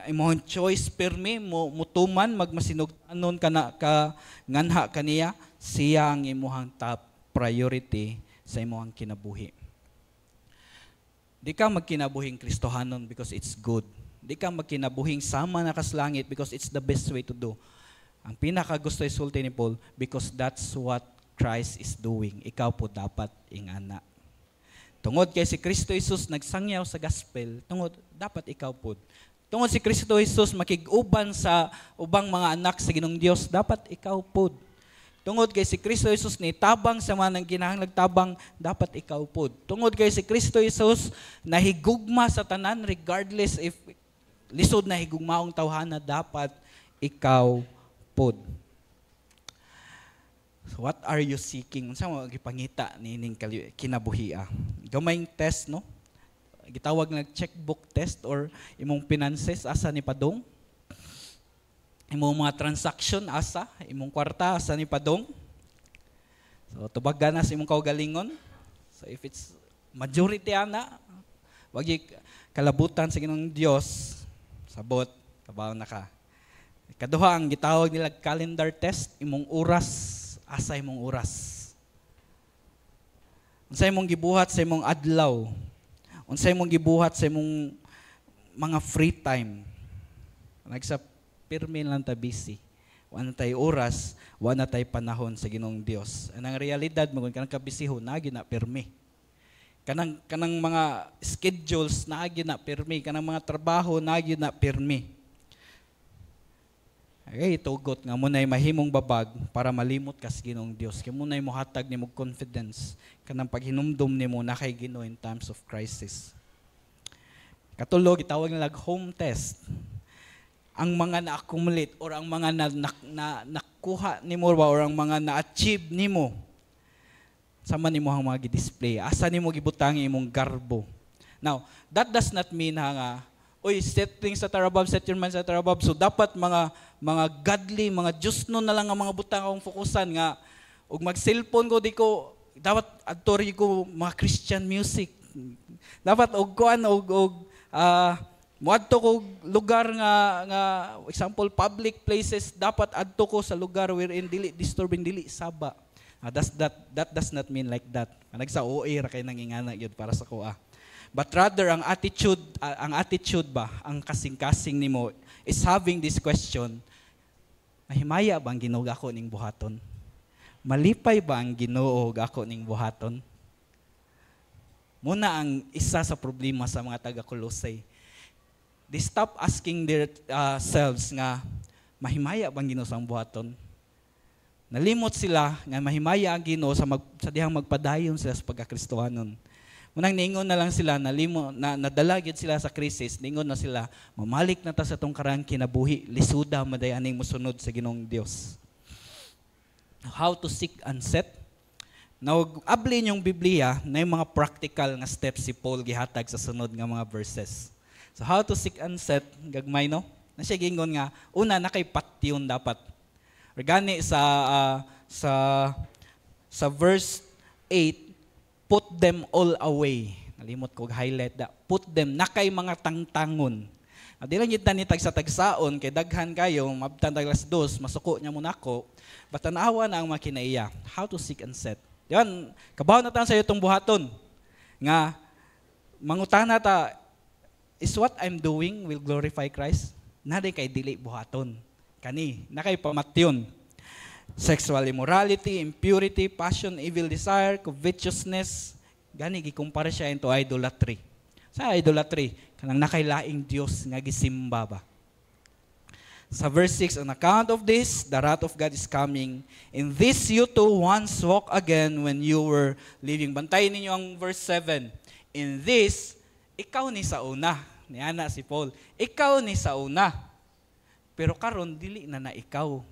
imong choice pirmi mo mutuman magmasinugtanon kana ka nganha kaniya, siya ang imong top priority sa imong kinabuhi. Di ka magkinabuhing Kristohanon because it's good. Di ka magkinabuhing sama na kaslangit because it's the best way to do. Ang pinaka gusto isulti ni Paul, because that's what Christ is doing. Ikaw po dapat ingana. Tungod kay si Kristo Jesus nagsangyaw sa gospel, tungod dapat ikaw po. Tungod si Kristo Jesus makig-uban sa ubang mga anak sa Ginoong Dios, dapat ikaw po. Tungod kay si Kristo Jesus ni tabang sa manang kinahanglan tabang, dapat ikaw po. Tungod kay si Kristo Jesus nahigugma sa tanan regardless if lisod na higugmaong tawhana, dapat ikaw po. So what are you seeking? Unsa mo gipangita nining kinabuhia? Gamayng test, no? Gitawag nga checkbook test or imong finances asa ni padong? Imong mga transaction asa? Imong kwarta asa ni padong? So tubagan na sa imong kaugalingon. So if it's majority ana, wag kalabutan sa Ginoong Dios, sabot kabaw na ka. Kaduha ang gitawag nila calendar test, imong oras. Asa imong oras? Unsay imong gibuhat sa imong adlaw? Unsay imong gibuhat sa imong mga free time? Nagsa pirmi lang ta busy. Wa na tay oras, wa na tay panahon sa Ginoong Dios. Ang realidad mo kanang kabisihon na gyud na pirmi. Kanang mga schedules na gyud na pirmi, kanang mga trabaho na gyud na pirmi. Okay, tugot nga munay mahimong babag para malimot ka sa Ginoong Dios. Kaya munay mo hatag nimo confidence kanang paghinumdum nimo na kay Ginoo in times of crisis. Katulog gitawag nila home test. Ang mga na-accumulate or ang mga nakuha nimo or ang mga na-achieve nimo sama nimo ang mga gi-display. Asa nimo gibutang imong garbo. Now, that does not mean nga set things that are above, set your minds that are above. So dapat mga godly, mga Diyos no na lang ang mga butang akong fokusan nga. Ug mag-cellphone ko, di ko, dapat adtori ko mga Christian music. Dapat muadto ko lugar nga example, public places, dapat adto ko sa lugar wherein dili disturbing, dili saba. That does not mean like that. Nagsa OA ra kay nangingana gyud para sa kuha. But rather, ang attitude ba, ang kasing-kasing nimo is having this question, mahimaya ba ang Ginoo ako ning buhaton? Malipay ba ang Ginoo ako ning buhaton? Muna ang isa sa problema sa mga taga-Colossae. They stop asking their selves nga, mahimaya ba ang Ginoo sa buhaton? Nalimot sila nga mahimaya ang Ginoo sa dihang magpadayon sila sa pagkakristohanon. Munang niingon na lang sila, nadala gyud sila sa krisis, niingon na sila, mamalik na ta sa tong karang kinabuhi, lisuda madayaning mosunod sa Ginoong Dios. how to seek and set. Now, abli yung Biblia na yung mga practical nga steps si Paul gihatag sa sunod nga mga verses. So, how to seek and set, gagmay no? Na siya gingon nga, una, nakaipat dapat. Or gani sa verse 8, put them all away. Nalimot ko highlight that. Put them, nakay mga tangtangon. Di lang yun tanitag sa tagsaon, kay daghan kayo, mabtan taglas dos, masuko niya muna ko, batanawa na ang makinaiya. How to seek and set. Yan, kabaw na tayo sa iyo itong buhaton. Nga, mangutana ta, is what I'm doing will glorify Christ? Naday kay dili buhaton. Kani, nakay pamatyon. Sexual immorality, impurity, passion, evil desire, covetousness, gani gikumpara siya into idolatry. Sa idolatry, kanang nakailaing Dios nga gisimba ba. Sa verse 6, on account of this, the wrath of God is coming. In this you too once walked again when you were living. Bantayin ninyo ang verse 7. In this, ikaw ni sa una. Niana si Paul. Ikaw ni sa una. Pero karon dili na ikaw.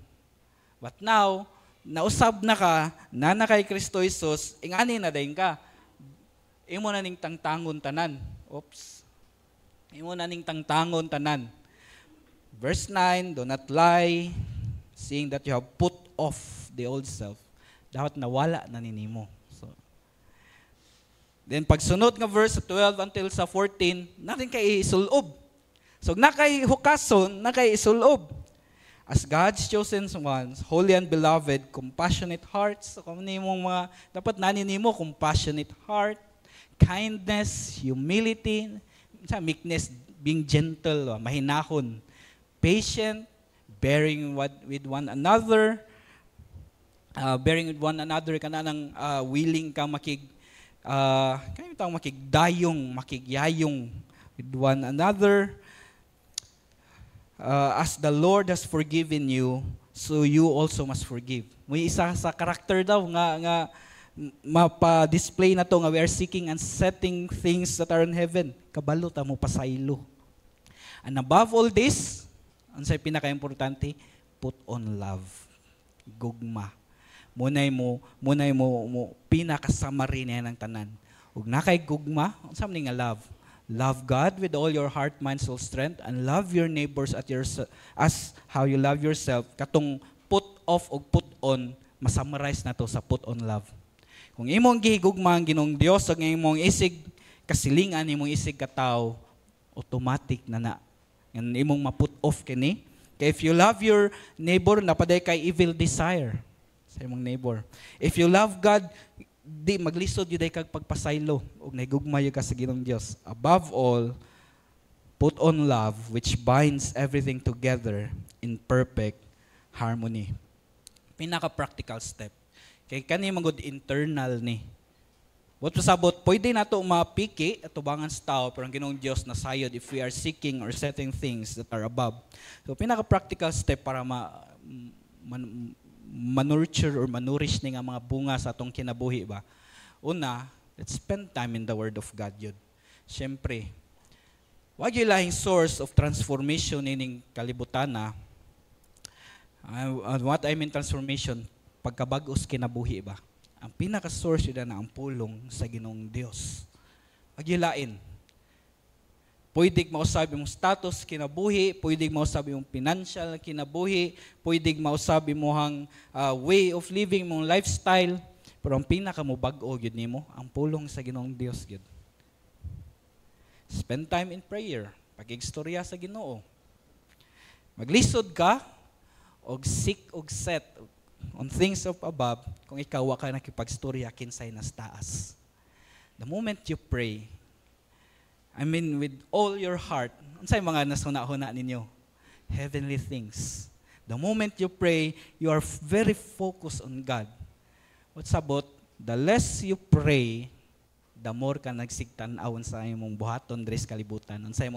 But now, nausab na ka, na kay Kristo Jesus, ingani na dayon ka. Imo na ning tangtangon tanan. Oops. Imo na ning tangtangon tanan. Verse 9, do not lie, seeing that you have put off the old self. Dapat nawala na ninimo. So, then pagsunod nga verse 12 until sa 14, natin kay isulob. So nakay hukason, nakay isulob. As God's chosen ones, holy and beloved, compassionate hearts. So kung nimong mga, dapat naninimo, compassionate heart, kindness, humility, meekness, being gentle, mahinahon, patient, bearing with one another, kanang willing ka makigdayong, makigyayong with one another. As the Lord has forgiven you, so you also must forgive. May isa sa karakter daw nga mapa-display na to nga we are seeking and setting things that are in heaven. Kabalo ta mo pasaylo. And above all this, unsay pinaka-importante, put on love. Gugma. Munay mo pinaka-summary niya ng tanan. Ug nakay gugma, unsa man nga love? Love God with all your heart, mind, soul, strength, and love your neighbors as how you love yourself. Katong put off o put on, masummarize na to sa put on love. Kung imong gihigugma ang Ginoong Dios, ug imong isig kasilingan, imong isig katawo, automatic na imong ma-put off kini. Kaya if you love your neighbor, napaday kay evil desire sa imong neighbor. If you love God, di maglisod yun ay kag pagpasaylo ug nahigugmayo ka sa Ginoong Dios. Above all, put on love which binds everything together in perfect harmony. Pinaka-practical step. Kay kani magud internal ni. What pasabot, pwede nato mapiki at tubangan sa tao, pero ang Ginoong Dios nasayod if we are seeking or setting things that are above. So pinaka-practical step para manurture or manurish ni nga mga bunga sa atong kinabuhi ba. Una, let's spend time in the Word of God yun. Siyempre, wag yung lahing source of transformation nining kalibutan na. What I mean transformation, pagkabagos kinabuhi ba. Ang pinaka-source yun na ang pulong sa Ginoong Dios. Wag yung lain. Pwede mausabi mong status kinabuhi, pwede mausabi mong financial kinabuhi, pwede mausabi mo hang way of living mong lifestyle, pero ang pinaka mo bag-o gyud nimo ang pulong sa Ginoong Dios gyud. Spend time in prayer, pag-igstorya sa Ginoo. Maglisod ka og seek og set on things of above kung ikaw wa ka nakipagstorya kinsay nas taas. The moment you pray, with all your heart, unsay mga nasuna-huna ninyo? Heavenly things. The moment you pray, you are very focused on God. What's about? The less you pray, the more ka nagsigtan-aw sa imong buhaton diri sa kalibutan. Unsay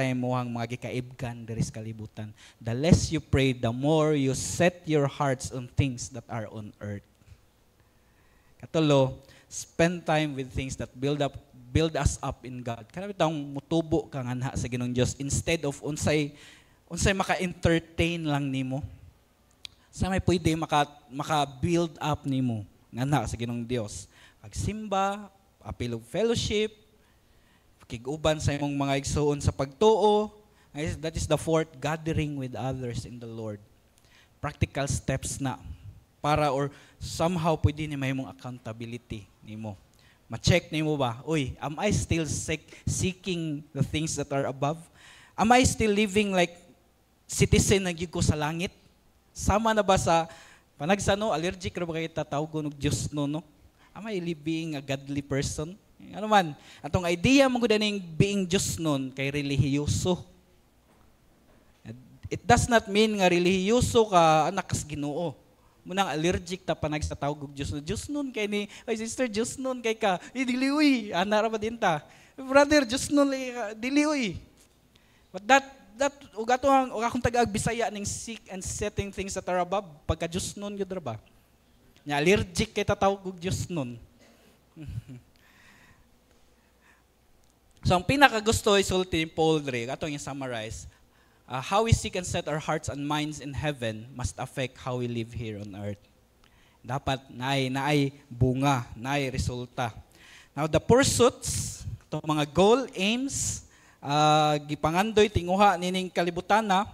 imong mga gikaibgan diri sa kalibutan. The less you pray, the more you set your hearts on things that are on earth. Katulo, spend time with things that build us up in God. Kana bitang mutubo ka nganha sa Ginoong Dios instead of unsay maka-entertain lang nimo. Sa may pwede maka-build up nimo nga na sa Ginoong Dios. Pagsimba, apil og fellowship, kig-uban sa imong mga igsoon sa pagtuo. That is the fourth, gathering with others in the Lord. Practical steps na para or somehow pwede ni may mong accountability nimo. Ma-check nimo ba, uy, am I still seeking the things that are above? Am I still living like citizen na gyud ko sa langit? Sama na ba sa panagsano, allergic ra ba kay tatawag og Dios no? Am I being a godly person? Ano man, atong idea mo gud ning being Dios nun kay relihiyoso. It does not mean nga relihiyoso ka anak kas Ginoo. Munang allergic ta panag sa tawag og Dios. Dios nun kay ni, ay sister Dios nun kay ka. Dili uy, ana ra ba din ta? Brother Dios nun dili uy. But that ug akong taga Bisaya ning seek and setting things that are above pagka Dios nun gyud ra ba? Nya allergic kay tatawag og Dios nun. So ang pinakagusto isulti ni Paul Dre, atong i-summarize, how we seek and set our hearts and minds in heaven must affect how we live here on earth. Dapat naay bunga, naay resulta. Now the pursuits, itong mga goal, aims, gipangandoy tinguha nining kalibutana,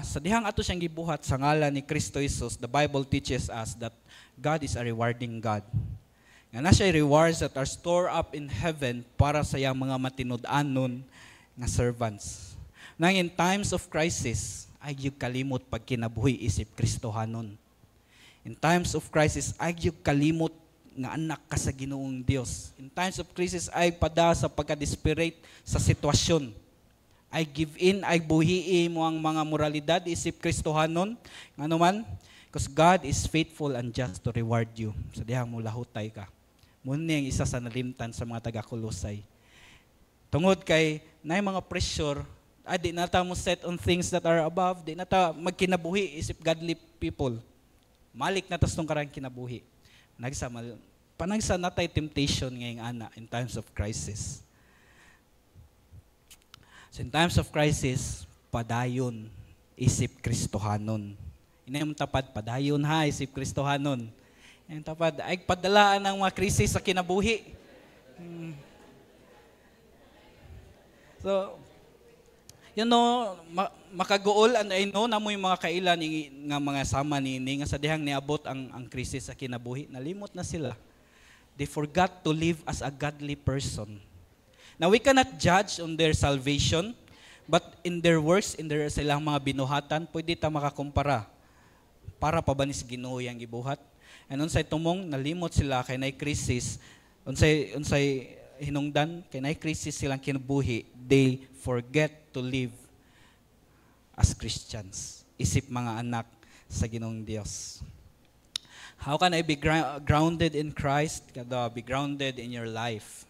sa dihang ato siyang gibuhat sa ngalan ni Kristo Jesus, the Bible teaches us that God is a rewarding God. Nga na siya rewards that are stored up in heaven para sa iyang mga matinud-anon nga servants. Nang in times of crisis, ay yung kalimot pag kinabuhi isip Kristohanon. In times of crisis, ay yung kalimot nga anak ka sa Ginoong Dios. In times of crisis, ay pada sa pagka-desperate sa sitwasyon. Ay give in, ay buhii mo ang mga moralidad isip Kristohanon. Ano man? Because God is faithful and just to reward you. Sa dihang mo lahutay ka. Muna yung isa sa nalimtan sa mga taga-Kolosay. Tungod kay na mga pressure, di nata mo set on things that are above, di nata magkinabuhi isip godly people. Malik na tas tong karang kinabuhi. Panagsa natay temptation ngayong ana in times of crisis. So in times of crisis, padayon isip Kristohanon. Inayong tapad, padayon ha isip Kristohanon. Inayong tapad, ay padalaan ng mga krisis sa kinabuhi. So, makagool and I know na mo yung mga kailan nga mga sama ni nga sa dihang niabot ang krisis sa kinabuhi. Nalimot na sila. They forgot to live as a godly person. Now, we cannot judge on their salvation, but in their works, in their silang mga binuhatan, pwede ta makakumpara. Para pa ba ni si Ginoo yang gibuhat? And unsay tumong nalimot sila kay nay krisis, unsay hinungdan kay nay krisis silang kinabuhi, they forget to live as Christians. Isip mga anak sa Ginoong Dios. How can I be grounded in Christ? Kada be grounded in your life.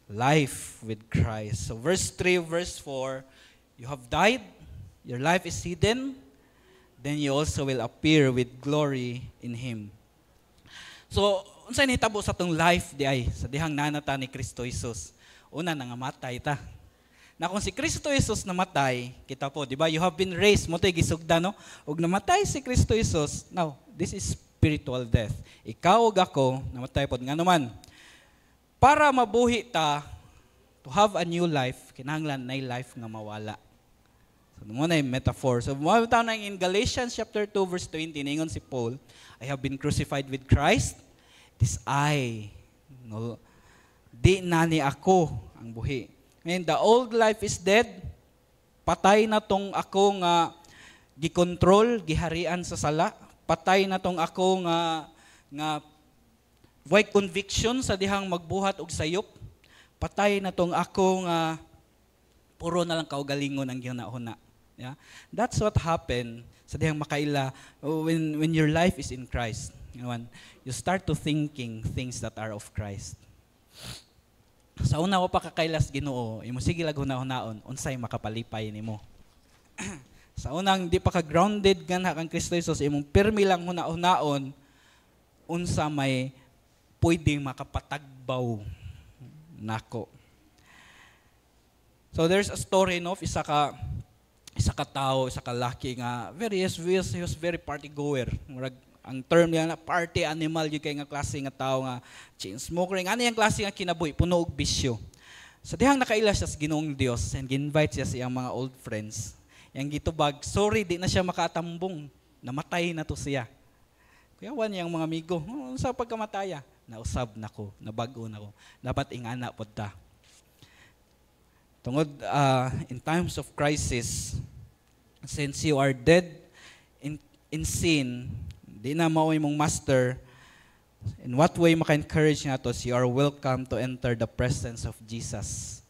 Life with Christ. So verse 3, verse 4, you have died, your life is hidden, then you also will appear with glory in Him. So, unsay nahitabo sa tong life di ay sa dihang nanata ni Kristo Jesus. Una nangamatay ta. Na kung si Kristo Jesus namatay, kita po, di ba? You have been raised, mo to'y gisugda, no? Ug namatay si Kristo Jesus. Now, this is spiritual death. Ikaw ug ako namatay pod nga naman. Para mabuhi ta, to have a new life, kinahanglan nay life nga mawala. So, muna yung metaphor. So, mawala na in Galatians chapter 2, verse 20, ningon si Paul, I have been crucified with Christ. This I, no, di na ni ako ang buhi. And the old life is dead. Patay na tong ako nga gikontrol, giharian sa sala. Patay na tong ako nga way conviction sa dihang magbuhat og sayop. Patay na tong ako nga puro na lang kaugalingon ang gihuna-huna. Yeah? That's what happened sa dihang makaila when your life is in Christ. You start to thinking things that are of Christ. Sa una ko pa kakailas Ginoo, imo sige lag hunahon unsay makapalipay nimo. Sa unang di pa ka grounded ganha kang Kristo Jesus, imong pirmi lang hunahon unsa may pwedeng makapatagbaw nako. So there's a story no isa isa ka tao, isa ka laki nga he was very party goer. Murag ang term niya na party animal yung kay nga klase nga tao nga chain smoker. Ano yung klase nga kinabuhi, puno og bisyo. Sa dihang nakaila siya sa Ginoong Dios and gi-invite siya sa iyang mga old friends. Yang gitubag, sorry, di na siya makatambong. Namatay na to siya. Kaya wan yang mga amigo, sa pagkamataya, nausab na ko, nabago na ko. Dapat ingana po ta. Tungod, in times of crisis, since you are dead in sin, di na mao imong master, in what way maka-encourage nga to, you are welcome to enter the presence of Jesus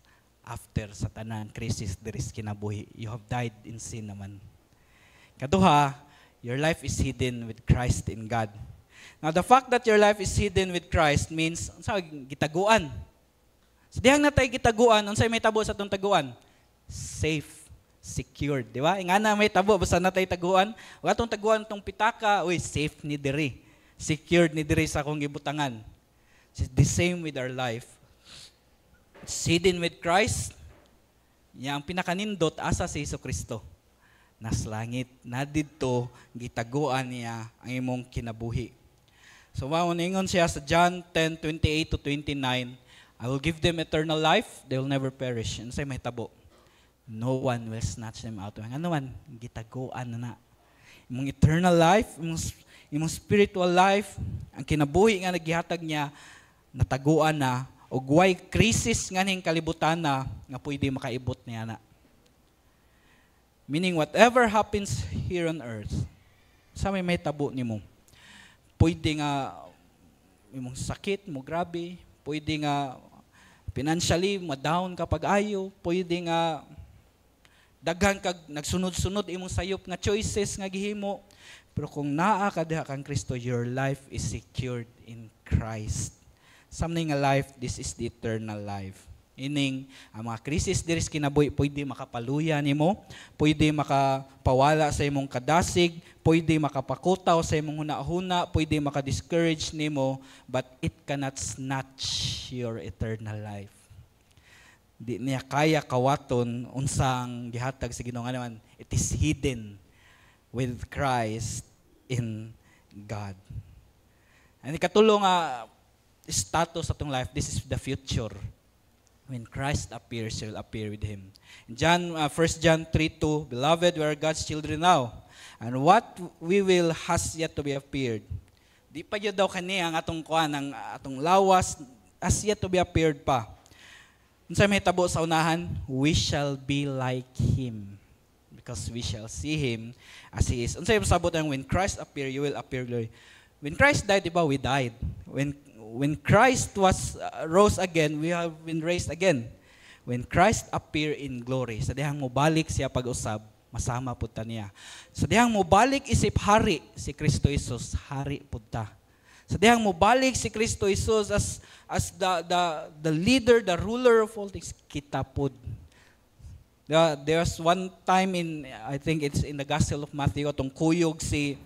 after sa tanan crisis diris kinabuhi. You have died in sin naman. Kaduha, your life is hidden with Christ in God. Now, the fact that your life is hidden with Christ means, sa gitaguan. Sa dihang natay gitaguan, unsay may tabo sa itong taguan? Safe, secured, di ba? Ingana may tabo, basta natay taguan. Huwag itong taguan itong pitaka, safe ni diri. Secured ni diri sa akong gibutangan. It's the same with our life. It's hidden with Christ. Yang pinakanindot, asa si Jesucristo. Nas langit, na dito, gitaguan niya ang imong kinabuhi. So, ningon siya sa John 10:28 to 29, I will give them eternal life, they will never perish. And say may tabo, no one will snatch them out. Ano man, gitaguan na. Imong eternal life, imong spiritual life, ang kinabuhi nga naghihatag niya, nataguan na, o guway krisis nga ning kalibutan na, nga pwede makaibot niya na. Meaning, whatever happens here on earth, sa may tabo ni mo. Pwede nga, imong sakit mo grabe, pwede nga, financially, ma-down kapag ayo, pwede nga, daghan kag nagsunod-sunod imong sayop nga choices nga gihimo. Pero kung naa ka diha kang Kristo, your life is secured in Christ. Something a life, this is the eternal life. Ining, ang mga krisis diris kinabuhi, pwede makapaluya nimo, pwede makapawala sa imong kadasig, pwede makapakutaw sa imong hunahuna, pwede makadiscourage nimo, but it cannot snatch your eternal life. Di niya kaya kawaton unsang gihatag sa Ginoo nga naman, it is hidden with Christ in God. Ang ikatulong status sa itong life, this is the future. When Christ appears, you'll appear with Him. In 1 John 3:2, Beloved, we are God's children now, and what we will has yet to be appeared. Di pa yun daw kaniya ang atong kuan, ang atong lawas, has yet to be appeared pa. Unsay may tabo sa unahan, we shall be like Him, because we shall see Him as He is. Unsay masabot ang when Christ appear, you will appear glory. When Christ died, di ba, we died. When Christ was rose again, we have been raised again. When Christ appear in glory, sa dihang mo balik siya pag-usab, masama pud ta niya. Sa dihang mo balik isip hari si Kristo Jesus, hari pud ta. Sa dihang mo balik si Kristo Jesus as the leader, the ruler of all things, kita pud. There's one time I think it's in the Gospel of Matthew, atong kuyog si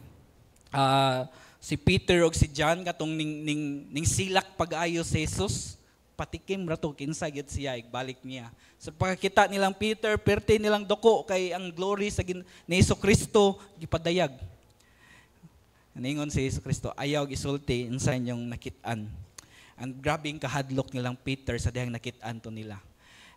Peter o si John katong ning silak pag-ayo si Jesus, patikim rato kinsa gyud siya igbalik niya. Sa pagkakita nilang Peter, perti nilang doko kay ang glory sa ni Jesucristo gipadayag. Ningon si Jesucristo, ayaw gisulti unsa inyong nakit-an. And grabing kahadlok nilang Peter sa dihang nakit-an to nila.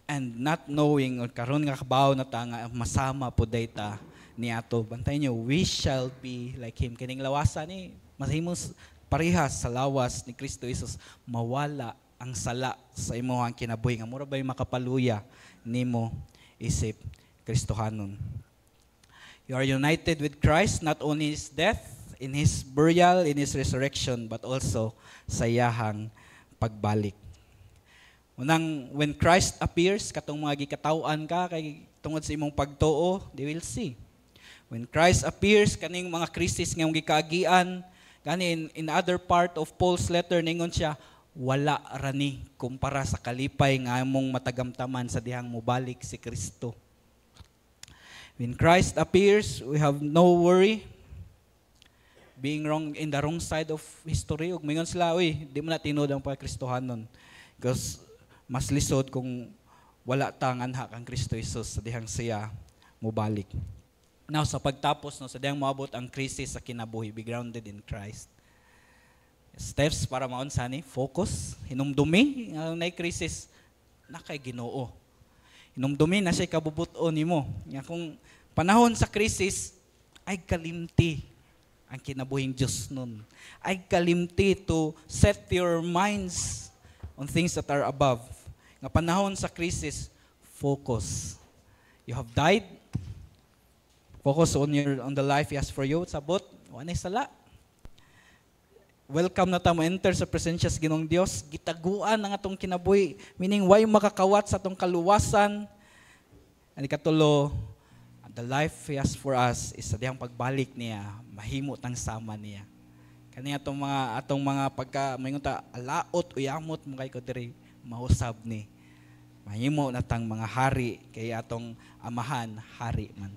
And not knowing or karon nga kabaw na ta nga masama pud dayta niato. Bantay niyo, we shall be like Him. Kining lawasan ni mahimos parehas sa lawas ni Kristo Jesus, mawala ang sala sa imong kinabuhi nga mura bay makapaluya nimo isip Kristohanon. You are united with Christ not only in His death, in His burial, in His resurrection, but also sa iyahang pagbalik. Unang when Christ appears, katong mga gikataw-an ka kay tungod sa imong pagtuo, they will see. When Christ appears, kaning mga krisis nga gikaagian, kani in other part of Paul's letter, ningon siya, wala rani kumpara sa kalipay nga among matagamtaman sa dihang mobalik si Kristo. When Christ appears, we have no worry. Being wrong in the wrong side of history, ug mingon sila, di mo na tinod ang pagkristohanon. Because mas lisod kung wala tang anha kang Kristo Jesus sa dihang siya mubalik. Now sa pagtapos no sa diyang moabot ang krisis sa kinabuhi, be grounded in Christ. Steps para maunsa ni focus, hinumdumi ang nay krisis na kay Ginoo. Hinumdumi na siya kabubuton nimo. Nga kung panahon sa krisis ay kalimti ang kinabuhing Diyos nun. Ay kalimti to set your minds on things that are above. Nga panahon sa krisis, focus. You have died. Focus on the life He has for you. Sabot, wanay sala. Welcome na ta mo enter sa presensya sa Ginoong Dios. Gitaguan ang atong kinabuhi, meaning way makakawat sa atong kaluwasan. Ani katulo, the life He has for us is sa diyang pagbalik niya, mahimo tang sama niya. Kani atong mga pagka mayingon ta alaot uyamot mo kay ko diri mahusab ni. Mahimo na tang mga hari kay atong amahan hari man.